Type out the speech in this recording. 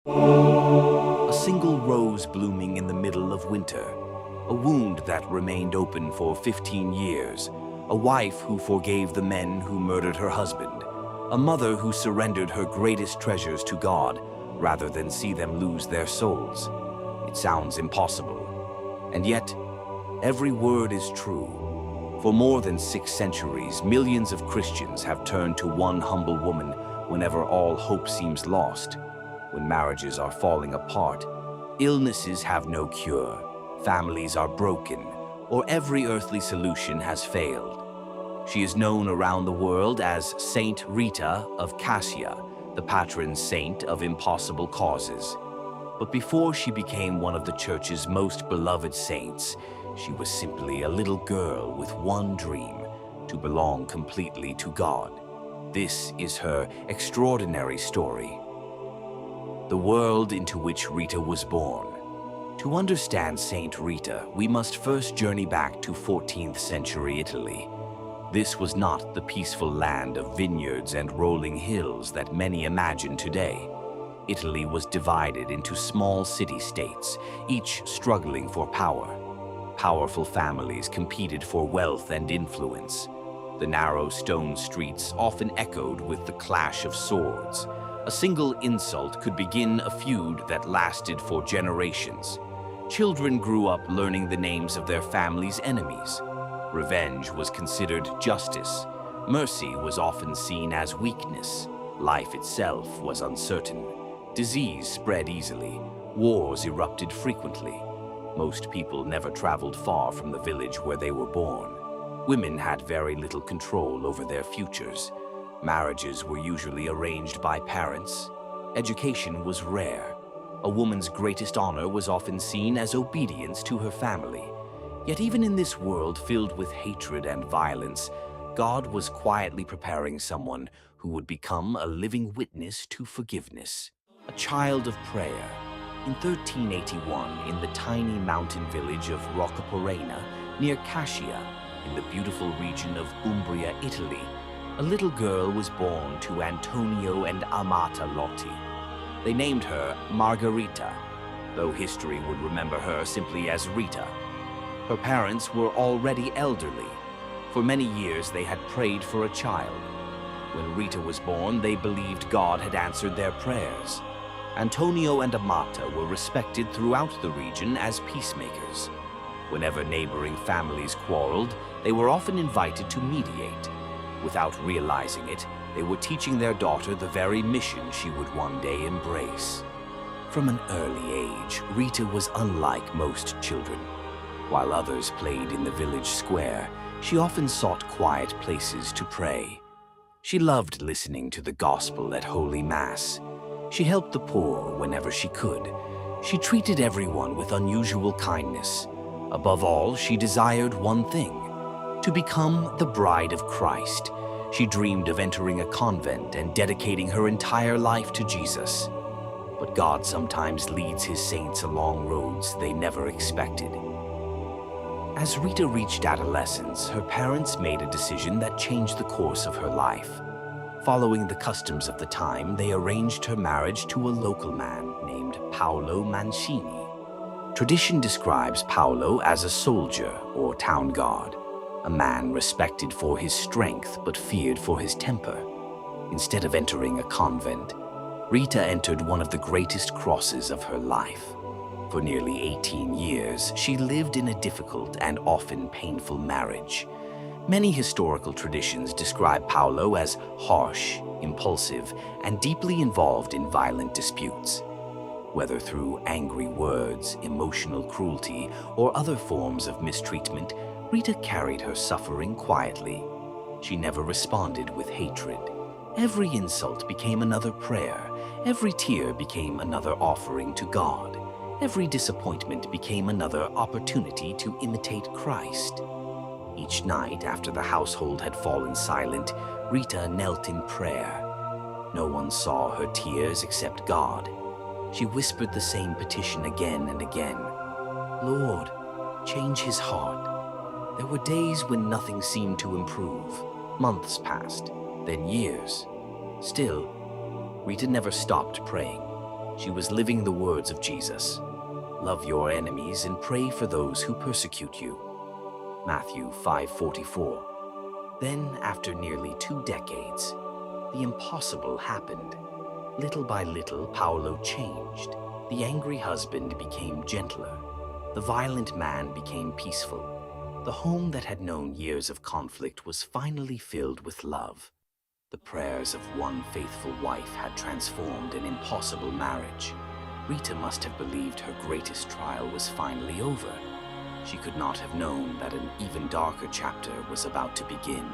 A single rose blooming in the middle of winter, a wound that remained open for 15 years, a wife who forgave the men who murdered her husband, a mother who surrendered her greatest treasures to God rather than see them lose their souls. It sounds impossible, and yet every word is true. For more than 6 centuries, millions of Christians have turned to one humble woman whenever all hope seems lost. When marriages are falling apart, illnesses have no cure, families are broken, or every earthly solution has failed. She is known around the world as Saint Rita of Cascia, the patron saint of impossible causes. But before she became one of the Church's most beloved saints, she was simply a little girl with one dream: to belong completely to God. This is her extraordinary story. The world into which Rita was born. To understand Saint Rita, we must first journey back to 14th century Italy. This was not the peaceful land of vineyards and rolling hills that many imagine today. Italy was divided into small city-states, each struggling for power. Powerful families competed for wealth and influence. The narrow stone streets often echoed with the clash of swords. A single insult could begin a feud that lasted for generations. Children grew up learning the names of their family's enemies. Revenge was considered justice. Mercy was often seen as weakness. Life itself was uncertain. Disease spread easily. Wars erupted frequently. Most people never traveled far from the village where they were born. Women had very little control over their futures. Marriages were usually arranged by parents. Education was rare. A woman's greatest honor was often seen as obedience to her family. Yet even in this world filled with hatred and violence, God was quietly preparing someone who would become a living witness to forgiveness. A child of prayer. In 1381, in the tiny mountain village of Roccaporena, near Cascia, in the beautiful region of Umbria, Italy, a little girl was born to Antonio and Amata Lotti. They named her Margherita, though history would remember her simply as Rita. Her parents were already elderly. For many years they had prayed for a child. When Rita was born, they believed God had answered their prayers. Antonio and Amata were respected throughout the region as peacemakers. Whenever neighboring families quarreled, they were often invited to mediate. Without realizing it, they were teaching their daughter the very mission she would one day embrace. From an early age, Rita was unlike most children. While others played in the village square, she often sought quiet places to pray. She loved listening to the gospel at Holy Mass. She helped the poor whenever she could. She treated everyone with unusual kindness. Above all, she desired one thing: to become the bride of Christ. She dreamed of entering a convent and dedicating her entire life to Jesus. But God sometimes leads his saints along roads they never expected. As Rita reached adolescence, her parents made a decision that changed the course of her life. Following the customs of the time, they arranged her marriage to a local man named Paolo Mancini. Tradition describes Paolo as a soldier or town guard, a man respected for his strength but feared for his temper. Instead of entering a convent, Rita entered one of the greatest crosses of her life. For nearly 18 years, she lived in a difficult and often painful marriage. Many historical traditions describe Paolo as harsh, impulsive, and deeply involved in violent disputes. Whether through angry words, emotional cruelty, or other forms of mistreatment, Rita carried her suffering quietly. She never responded with hatred. Every insult became another prayer. Every tear became another offering to God. Every disappointment became another opportunity to imitate Christ. Each night, after the household had fallen silent, Rita knelt in prayer. No one saw her tears except God. She whispered the same petition again and again. Lord, change his heart. There were days when nothing seemed to improve. Months passed, then years. Still, Rita never stopped praying. She was living the words of Jesus. Love your enemies and pray for those who persecute you. Matthew 5:44. Then, after nearly 2 decades, the impossible happened. Little by little, Paolo changed. The angry husband became gentler. The violent man became peaceful. The home that had known years of conflict was finally filled with love. The prayers of one faithful wife had transformed an impossible marriage. Rita must have believed her greatest trial was finally over. She could not have known that an even darker chapter was about to begin.